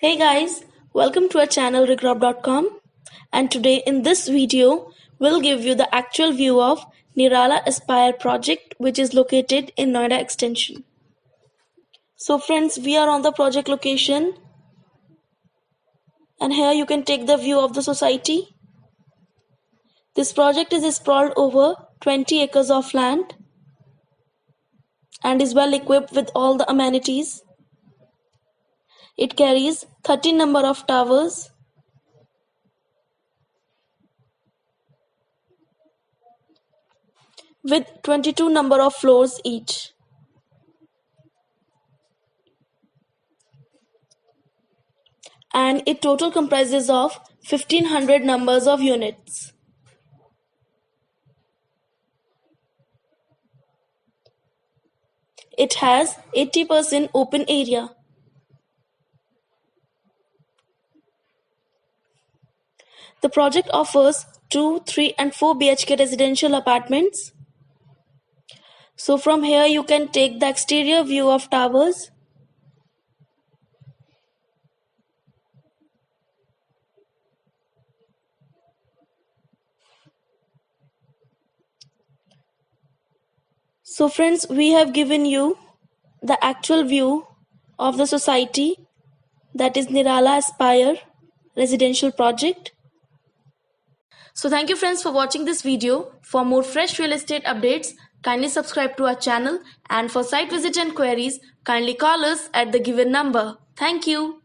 Hey guys, welcome to our channel Regrob.com, and today in this video we'll give you the actual view of Nirala Aspire project, which is located in Noida Extension. So friends, we are on the project location, and here you can take the view of the society. This project is sprawled over 20 acres of land and is well equipped with all the amenities. It carries 13 number of towers with 22 number of floors each. And it total comprises of 1500 numbers of units. It has 80% open area. The project offers 2, 3 and 4 BHK residential apartments. So from here you can take the exterior view of towers. So friends, we have given you the actual view of the society, that is Nirala Aspire residential project. So thank you friends for watching this video. For more fresh real estate updates, kindly subscribe to our channel, and for site visit and queries, kindly call us at the given number. Thank you.